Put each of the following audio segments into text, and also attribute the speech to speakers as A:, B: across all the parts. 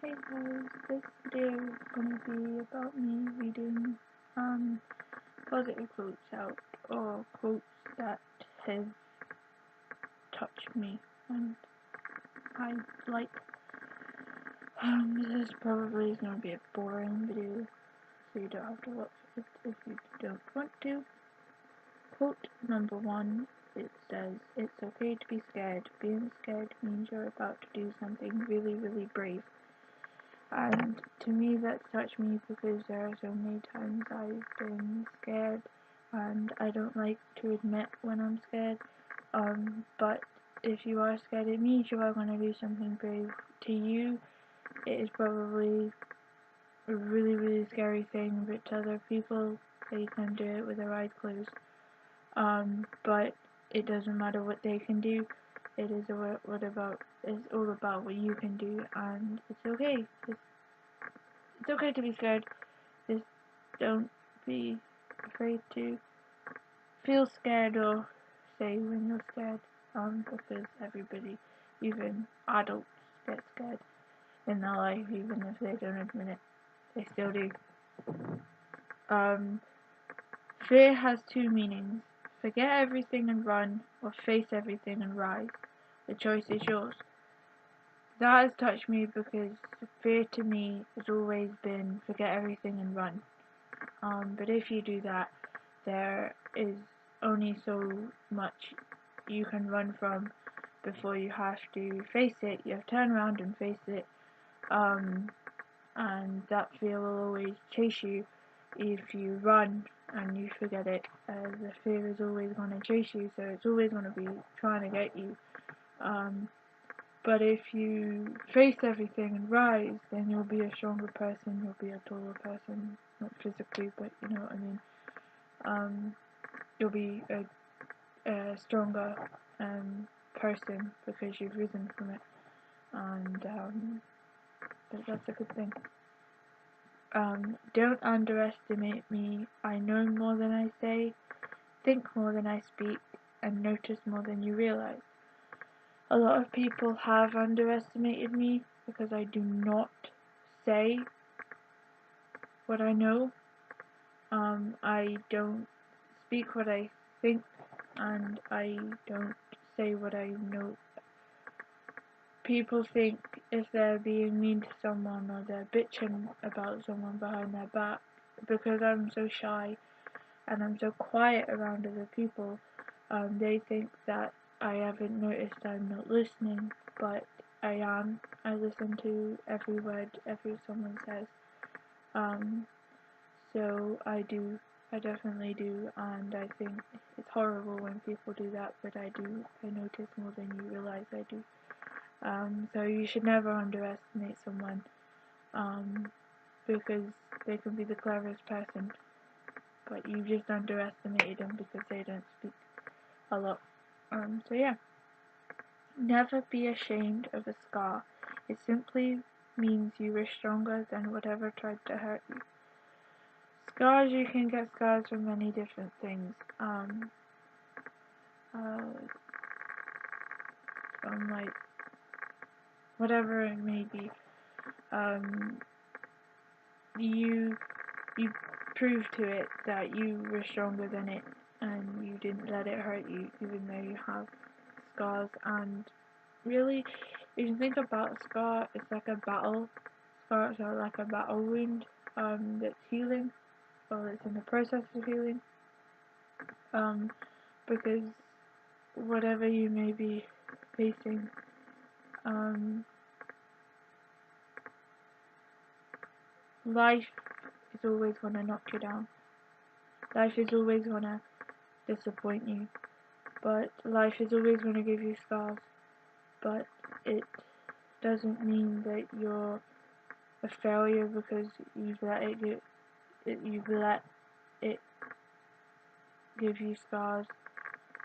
A: Hey guys, this video is gonna be about me reading positive quotes out, or quotes that have touched me and I like. This probably is gonna be a boring video, so you don't have to watch it if you don't want to. Quote number 1, it says, "It's okay to be scared. Being scared means you're about to do something really, really brave." And to me that's touched me because there are so many times I've been scared and I don't like to admit when I'm scared. But if you are scared, it means you are going to do something brave. To you, it is probably a really, really scary thing, but to other people, they can do it with their eyes closed. But it doesn't matter what they can do. It is it's all about what you can do, and it's okay. It's okay to be scared. Just don't be afraid to feel scared or say when you're scared. Because everybody, even adults, get scared in their life, even if they don't admit it. They still do. Um, Fear has two meanings. Forget everything and run, or face everything and rise. The choice is yours. That has touched me because fear to me has always been forget everything and run. But if you do that, there is only so much you can run from before you have to face it. You have to turn around and face it, and that fear will always chase you. If you run and you forget it, the fear is always going to chase you, so it's always going to be trying to get you. But if you face everything and rise, then you'll be a stronger person, you'll be a taller person, not physically, but you know what I mean. You'll be a stronger person because you've risen from it, and that's a good thing. Don't underestimate me. I know more than I say, think more than I speak, and notice more than you realize. A lot of people have underestimated me because I do not say what I know. I don't speak what I think, and I don't say what I know. People think if they're being mean to someone or they're bitching about someone behind their back, because I'm so shy and I'm so quiet around other people, they think that I haven't noticed I'm not listening, but I am. I listen to every word every someone says. So I do. I definitely do, and I think it's horrible when people do that, but I do. I notice more than you realize I do. So you should never underestimate someone, because they can be the cleverest person, but you just underestimated them because they don't speak a lot. So yeah, never be ashamed of a scar. It simply means you were stronger than whatever tried to hurt you. Scars, you can get scars from many different things. From like whatever it may be. Um, you prove to it that you were stronger than it and you didn't let it hurt you, even though you have scars. And really, if you think about a scar, it's like a battle. Scars are like a battle wound that's healing, or it's in the process of healing. Because whatever you may be facing, life is always going to knock you down. Life is always going to disappoint you. But life is always going to give you scars. But it doesn't mean that you're a failure because you've let it give you scars.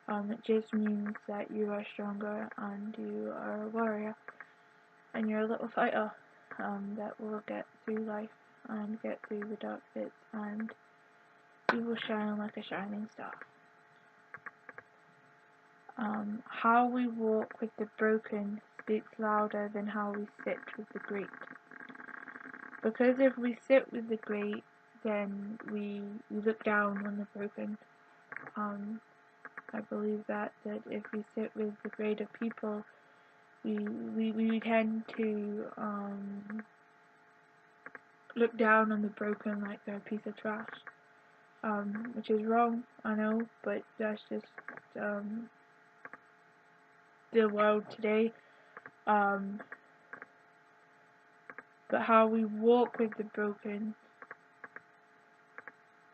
A: It just means that you are stronger and you are a warrior and you're a little fighter that will get through life and get through the dark bits, and you will shine like a shining star. How we walk with the broken speaks louder than how we sit with the great. Because if we sit with the great, then we look down on the broken. I believe that if we sit with the greater people, we tend to look down on the broken like they're a piece of trash. Which is wrong, I know, but that's just the world today. But how we walk with the broken,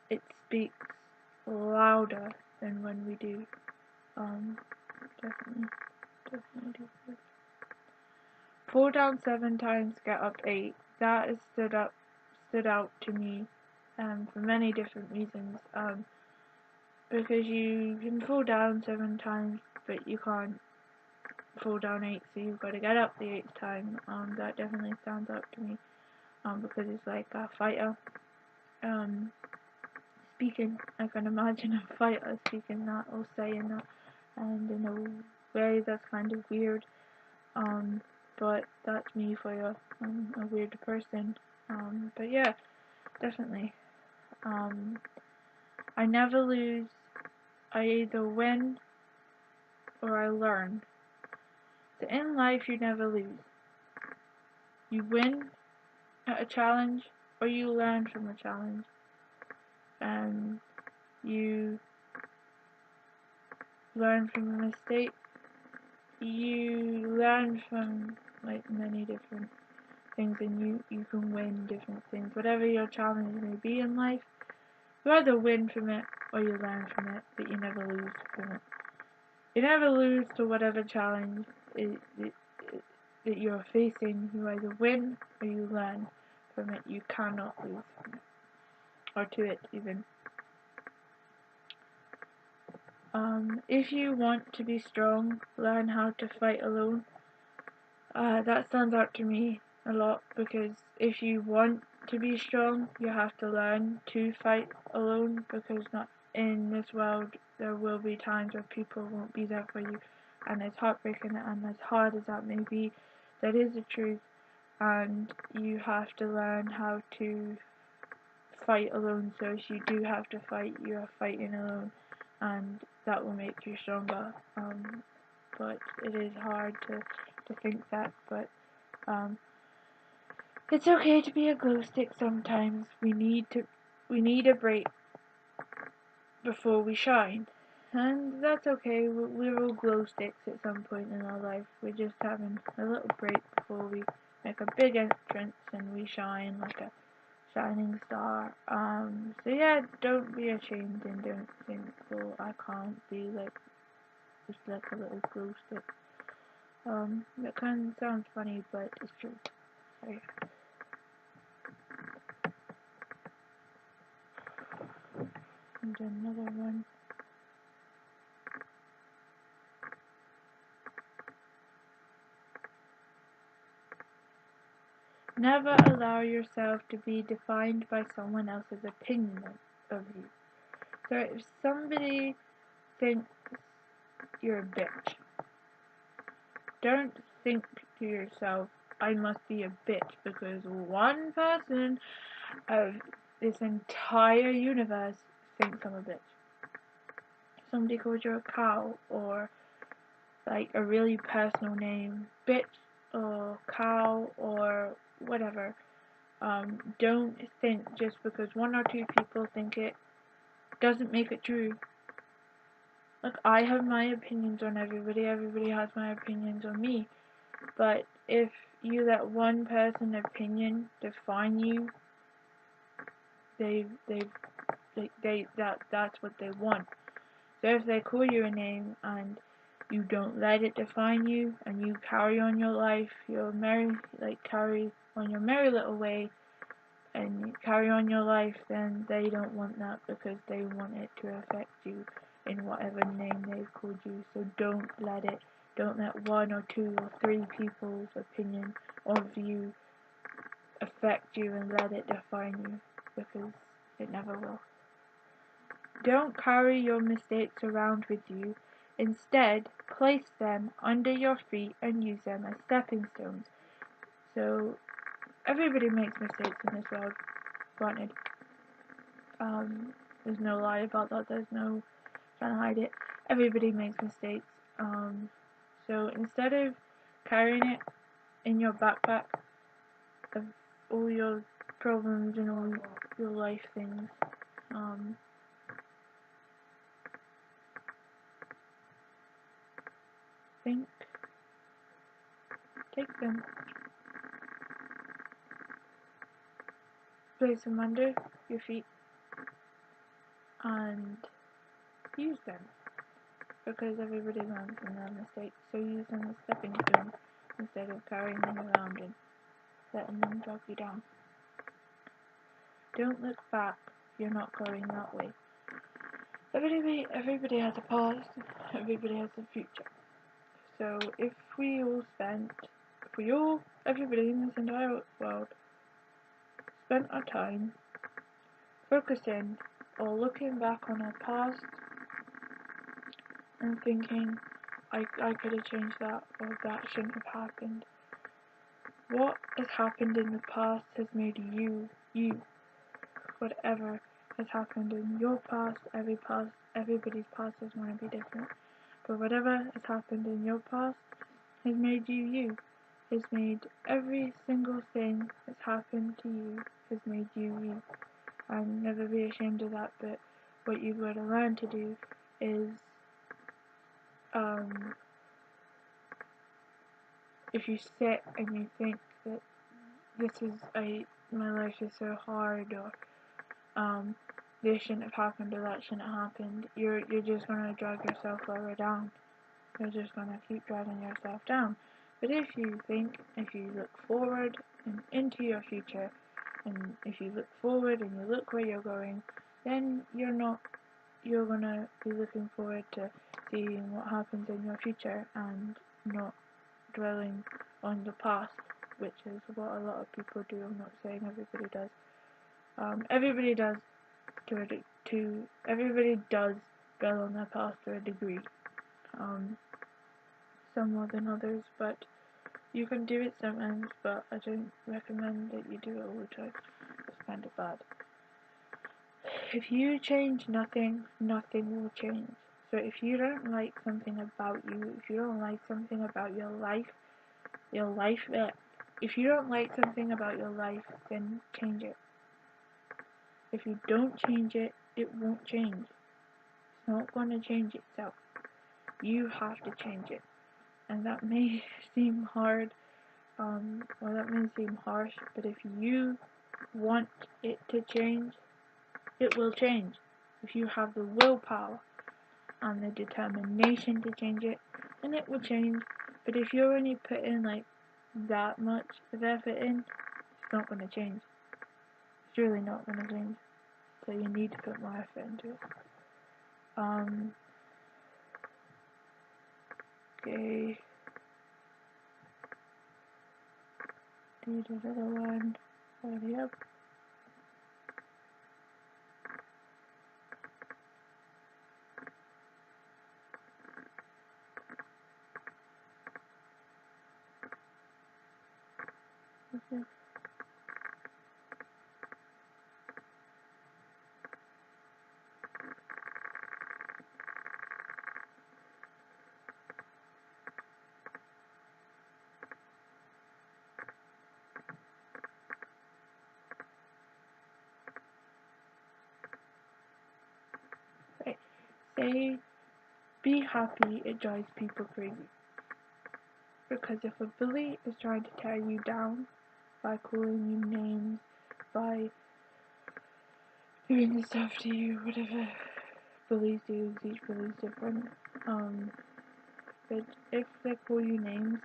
A: it speaks louder than when we do. Definitely do. Fall down 7 times, get up 8. That has stood out to me, for many different reasons. Because you can fall down 7 times, but you can't fall down 8, so you've got to get up the 8th time. That definitely stands out to me. Because it's like a fighter. Speaking, I can imagine a fighter speaking that or saying that, and in a way that's kind of weird. But that's me for a weird person. But yeah, definitely. I never lose. I either win or I learn. So in life, you never lose. You win at a challenge or you learn from a challenge. And you learn from a mistake. You learn from like many different things, and you can win different things. Whatever your challenge may be in life, you either win from it or you learn from it, but you never lose from it. You never lose to whatever challenge that you're facing. You either win or you learn from it. You cannot lose from it, or to it even. If you want to be strong, learn how to fight alone. That stands out to me a lot, because if you want to be strong, you have to learn to fight alone, because not in this world there will be times where people won't be there for you, and it's heartbreaking, and as hard as that may be, that is the truth, and you have to learn how to fight alone. So if you do have to fight, you are fighting alone, and that will make you stronger. But it is hard to think that, but it's okay to be a glow stick sometimes. We need a break before we shine. And that's okay, we're all glow sticks at some point in our life. We're just having a little break before we make a big entrance and we shine like a shining star. So yeah, don't be ashamed and don't think, oh, I can't be like just like a little glow stick. That kind of sounds funny, but it's true. Sorry. And another one. Never allow yourself to be defined by someone else's opinion of you. So if somebody thinks you're a bitch, don't think to yourself, I must be a bitch because one person of this entire universe thinks I'm a bitch. If somebody calls you a cow, or like a really personal name, bitch or cow or whatever, don't think just because 1 or 2 people think it doesn't make it true. Like, I have my opinions on everybody has my opinions on me, but if you let one person's opinion define you, that's what they want. So if they call you a name and you don't let it define you, and you carry on your life, carry on your merry little way, and carry on your life, then they don't want that, because they want it to affect you in whatever name they've called you. So don't let 1 or 2 or 3 people's opinion of you affect you and let it define you, because it never will. Don't carry your mistakes around with you. Instead, place them under your feet and use them as stepping stones. So everybody makes mistakes in this world, granted. There's no lie about that, there's no trying to hide it. Everybody makes mistakes. So instead of carrying it in your backpack of all your problems and all your life things, think, take them, place them under your feet, and use them. Because everybody learns from their mistakes, so use them as stepping stones instead of carrying them around and letting them drag you down. Don't look back, you're not going that way. Everybody has a past, everybody has a future. So if everybody in this entire world, spent our time focusing or looking back on our past and thinking, I could have changed that, or that shouldn't have happened. What has happened in the past has made you, you. Whatever has happened in your past, everybody's past is going to be different. But whatever has happened in your past has made you, you. Has made every single thing that's happened to you has made you, you. And never be ashamed of that, but what you've got to learn to do is, if you sit and you think that my life is so hard, or this shouldn't have happened or that shouldn't have happened, you're just gonna drag yourself lower down. You're just gonna keep dragging yourself down. But if you look forward and into your future, and if you look forward and you look where you're going, then you're gonna be looking forward to seeing what happens in your future and not dwelling on the past, which is what a lot of people do. I'm not saying everybody does. Everybody does everybody does dwell on their past to a degree. Some more than others, but you can do it sometimes, but I don't recommend that you do it all the time. It's kind of bad. If you change nothing, nothing will change. So if you don't like something about you, if you don't like something about your life, if you don't like something about your life, then change it. If you don't change it, it won't change. It's not going to change itself. You have to change it. And that may seem hard, or that may seem harsh, but if you want it to change, it will change. If you have the willpower and the determination to change it, then it will change. But if you're only putting like that much of effort in, it's not going to change. It's really not going to change. So you need to put more effort into it. Okay. Do the other one. Hurry up. Okay. Right. Say, be happy, it drives people crazy. Because if a bully is trying to tear you down by calling you names, by doing stuff to you, whatever bullies do, each bully's different. But if they call you names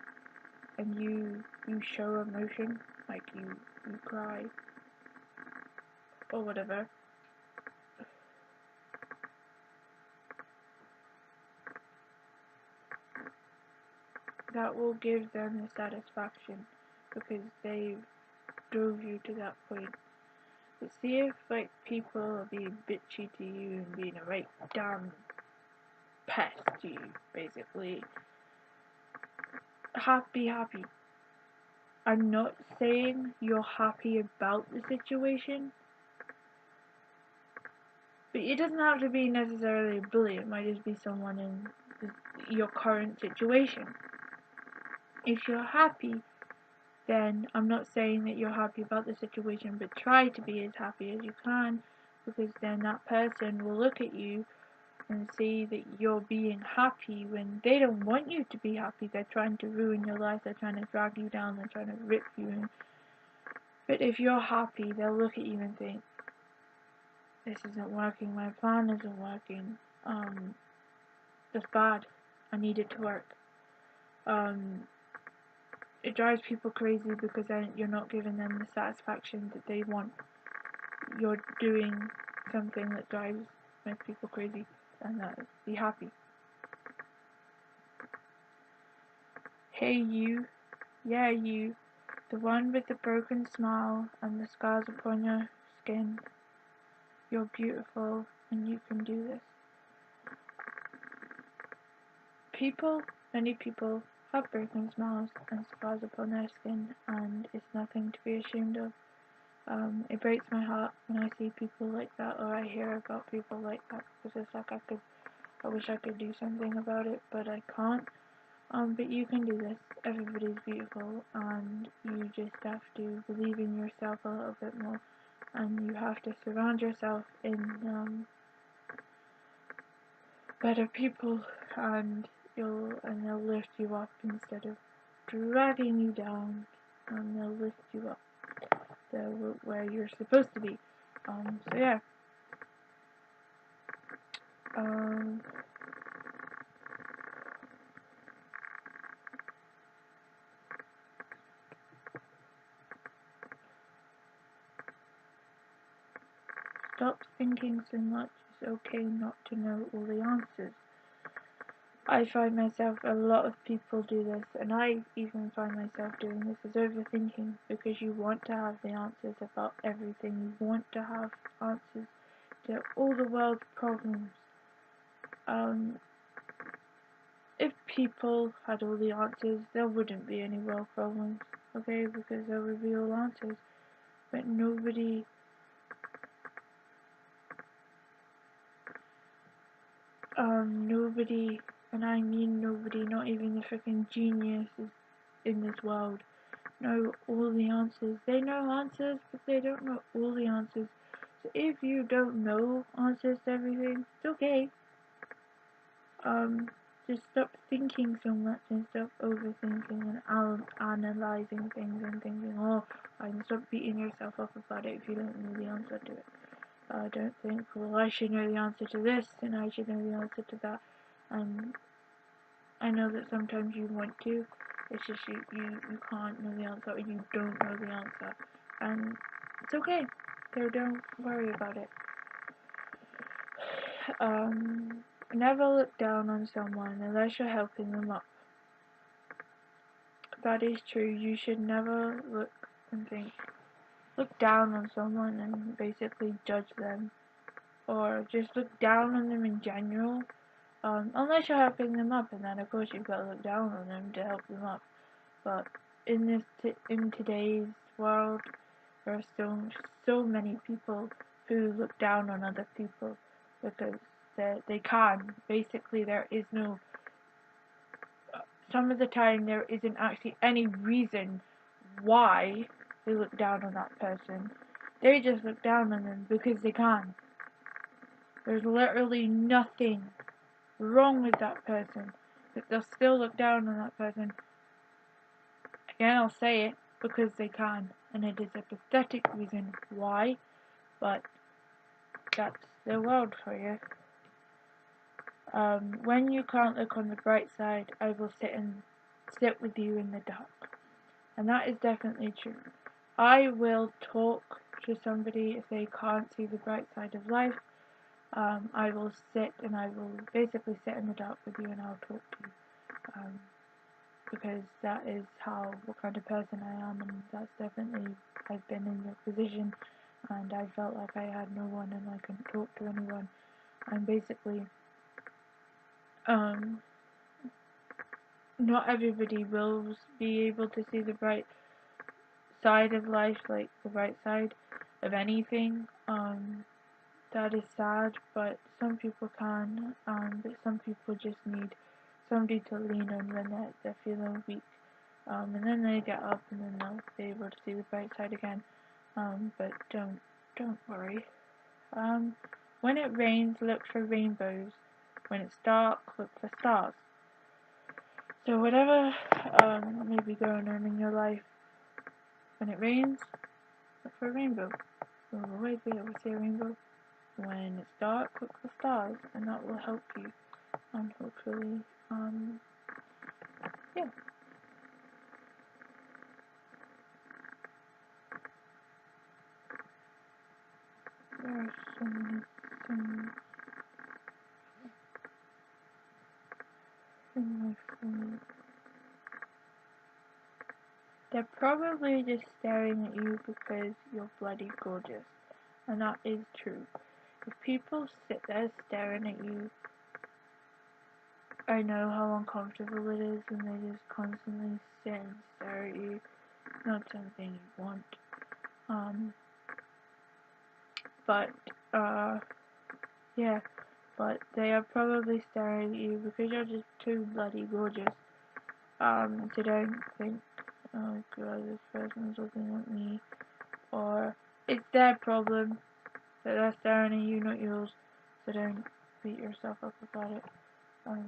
A: and you show emotion, like you cry or whatever, that will give them the satisfaction because they drove you to that point. But see if like people are being bitchy to you and being a right damn pest to you, basically. Be happy I'm not saying you're happy about the situation, but it doesn't have to be necessarily a bully. It might just be someone in your current situation. If you're happy, then I'm not saying that you're happy about the situation, but try to be as happy as you can, because then that person will look at you and see that you're being happy when they don't want you to be happy. They're trying to ruin your life, they're trying to drag you down, they're trying to rip you in. But if you're happy, they'll look at you and think, this isn't working, my plan isn't working, that's bad, I need it to work. It drives people crazy because then you're not giving them the satisfaction that they want. You're doing something that makes people crazy, and that is be happy. Hey you, yeah you, the one with the broken smile and the scars upon your skin. You're beautiful and you can do this. Many people have broken smiles and scars upon their skin, and it's nothing to be ashamed of. It breaks my heart when I see people like that, or I hear about people like that, because it's like I wish I could do something about it, but I can't. But you can do this. Everybody's beautiful, and you just have to believe in yourself a little bit more, and you have to surround yourself in better people, and they'll lift you up instead of dragging you down, and they'll lift you up where you're supposed to be. So yeah. Stop thinking so much. It's okay not to know all the answers. I find myself, a lot of people do this, and I even find myself doing this, is overthinking, because you want to have the answers about everything. You want to have answers to all the world's problems. If people had all the answers, there wouldn't be any world problems, okay, because there would be all answers. But nobody, and I mean nobody, not even the freaking geniuses in this world, know all the answers. They know answers, but they don't know all the answers. So if you don't know answers to everything, it's okay. Just stop thinking so much and stop overthinking and analyzing things and thinking, oh, and stop beating yourself up about it if you don't know the answer to it. Don't think, well, I should know the answer to this and I should know the answer to that. And I know that sometimes you want to, it's just you can't know the answer, or you don't know the answer. And it's okay, so don't worry about it. Never look down on someone unless you're helping them up. That is true. You should never look down on someone and basically judge them, or just look down on them in general. Unless you're helping them up, and then of course you've got to look down on them to help them up. But in today's world, there are so many people who look down on other people because they can. Basically, there is no. Some of the time, there isn't actually any reason why they look down on that person. They just look down on them because they can. There's literally nothing wrong with that person, but they'll still look down on that person. Again, I'll say it, because they can, and it is a pathetic reason why, but that's the world for you. When you can't look on the bright side, I will sit with you in the dark, and that is definitely true. I will talk to somebody if they can't see the bright side of life. I will sit and I will basically sit in the dark with you, and I'll talk to you. Because that is what kind of person I am, and that's definitely, I've been in your position, and I felt like I had no one and I couldn't talk to anyone, and basically, not everybody will be able to see the bright side of life, like the bright side of anything. That is sad, but some people can, but some people just need somebody to lean on when they're feeling weak. And then they get up and then they'll be able to see the bright side again. But don't worry. When it rains, look for rainbows. When it's dark, look for stars. So whatever may be going on in your life, when it rains, look for a rainbow. You'll always be able to see a rainbow. When it's dark, look for stars, and that will help you. And hopefully, yeah. There are so many things in my phone. They're probably just staring at you because you're bloody gorgeous. And that is true. If people sit there staring at you, I know how uncomfortable it is when they just constantly sit and stare at you. Not something you want. But, yeah. But they are probably staring at you because you're just too bloody gorgeous. So don't think, oh god, this person's looking at me. Or, it's their problem that they're staring at you, not yours. So don't beat yourself up about it. Just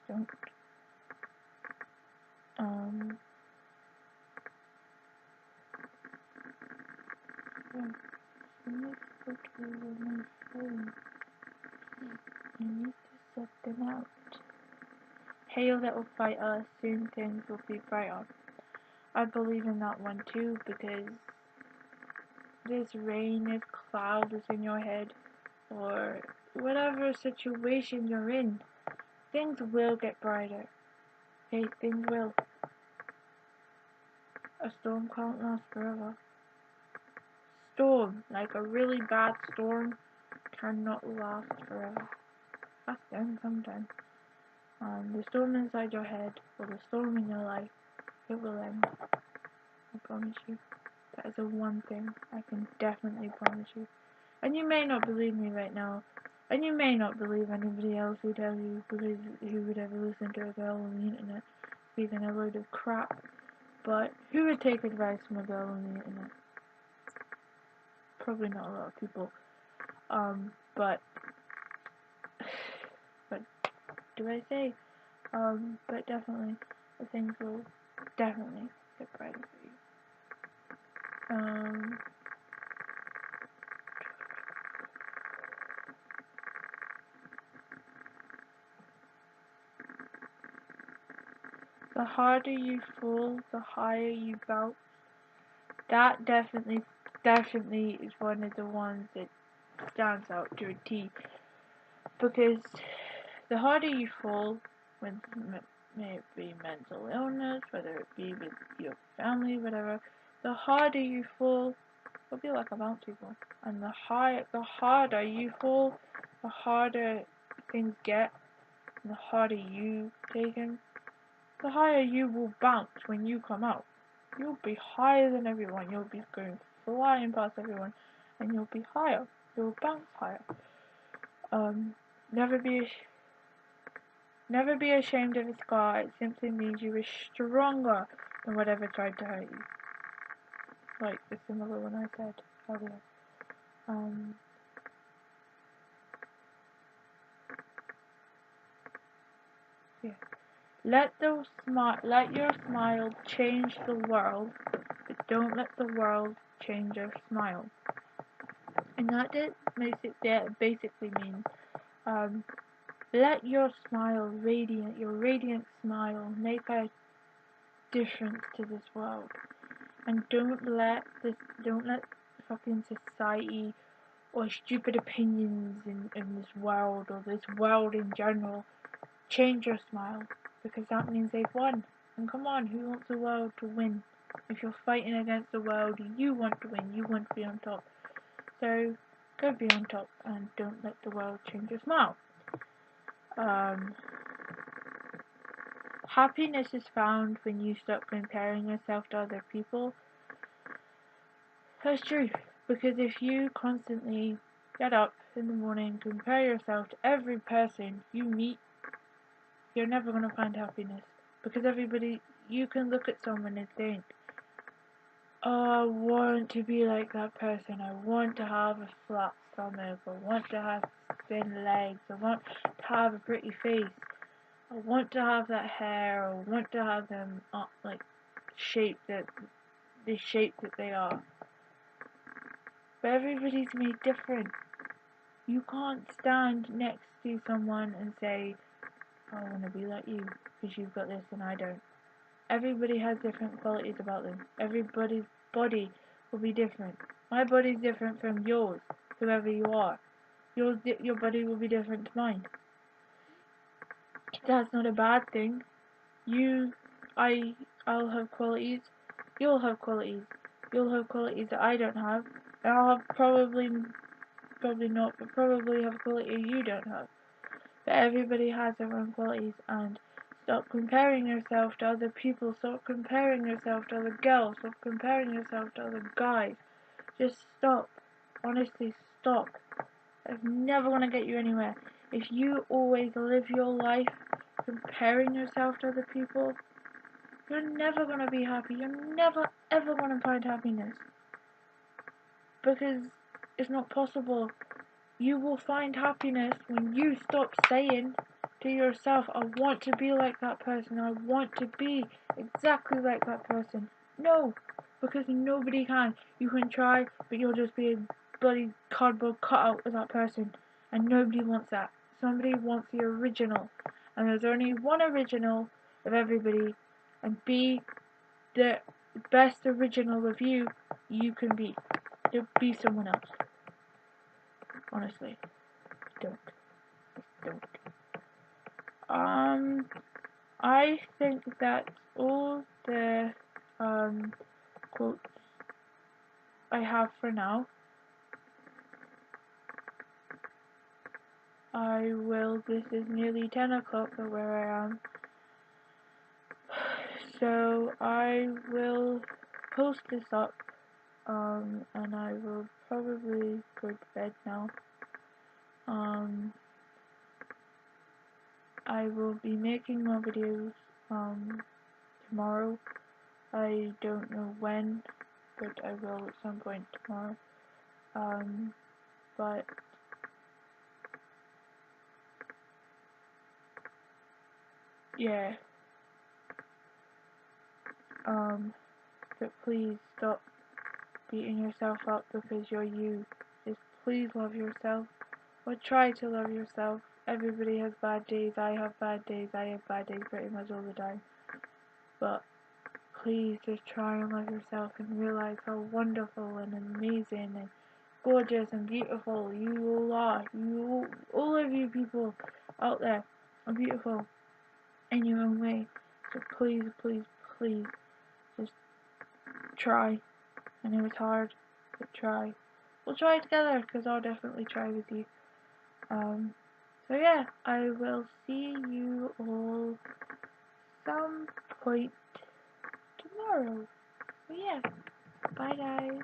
A: don't. Yeah, let's go to my phone. I need to set them out. Hail little fighter, soon things will be brighter. I believe in that one too, because this rain, this cloud is in your head, or whatever situation you're in, things will get brighter. Hey, things will. A storm can't last forever. Storm, like a really bad storm, cannot last forever. Ask them sometime. The storm inside your head, or the storm in your life, it will end. I promise you. That is the one thing I can definitely promise you. And you may not believe me right now, and you may not believe anybody else who tells you, because who would ever listen to a girl on the internet speaking a load of crap. But who would take advice from a girl on the internet? Probably not a lot of people. But do I say? But definitely, the things will definitely get brighter for you. The harder you fall, the higher you bounce. That definitely is one of the ones that stands out to a T. Because the harder you fall, when may it be mental illness, whether it be with your family, whatever, the harder you fall, it'll be like a bouncy ball. And the harder you fall, the harder things get, and the harder you take them, the higher you will bounce when you come out. You'll be higher than everyone. You'll be going flying past everyone, and you'll be higher. You'll bounce higher. Never be ashamed of a scar. It simply means you were stronger than whatever tried to hurt you. Like the similar one I said earlier. Yeah. Let your smile change the world, but don't let the world change your smile. And that basically means let your smile radiant, your radiant smile, make a difference to this world. And don't let fucking society or stupid opinions in this world, or this world in general, change your smile, because that means they've won. And come on, who wants the world to win? If you're fighting against the world, you want to win, you want to be on top. So go be on top and don't let the world change your smile. Happiness is found when you stop comparing yourself to other people. That's true, because if you constantly get up in the morning, compare yourself to every person you meet, you're never going to find happiness. Because you can look at someone and think, oh, I want to be like that person. I want to have a flat stomach. I want to have thin legs. I want to have a pretty face. I want to have that hair. I want to have them shape that the shape that they are. But everybody's made different. You can't stand next to someone and say, I want to be like you because you've got this and I don't. Everybody has different qualities about them. Everybody's body will be different. My body's different from yours, whoever you are. Your body will be different to mine. That's not a bad thing. I'll have qualities. You'll have qualities. You'll have qualities that I don't have. And I'll have probably not, but probably have a quality you don't have. But everybody has their own qualities, and stop comparing yourself to other people. Stop comparing yourself to other girls. Stop comparing yourself to other guys. Just stop. Honestly, stop. It's never going to get you anywhere. If you always live your life comparing yourself to other people, you're never going to be happy. You're never ever going to find happiness. Because it's not possible. You will find happiness when you stop saying to yourself, I want to be like that person. I want to be exactly like that person. No, because nobody can. You can try, but you'll just be a bloody cardboard cutout of that person. And nobody wants that. Somebody wants the original. And there's only one original of everybody. And be the best original of you can be. Don't be someone else. Honestly. Don't. I think that's all the quotes I have for now. This is nearly 10 o'clock where I am. So I will post this up, and I will probably go to bed now. I will be making more videos, tomorrow. I don't know when, but I will at some point tomorrow. But yeah. But please stop beating yourself up because you're you. Just please love yourself. Or try to love yourself. Everybody has bad days. I have bad days. I have bad days pretty much all the time. But please just try and love yourself and realize how wonderful and amazing and gorgeous and beautiful you all are. All of you people out there are beautiful in your own way. So please, please, please, just try. I know it's hard, but try. We'll try together, because I'll definitely try with you. So yeah, I will see you all some point tomorrow. So yeah, bye guys.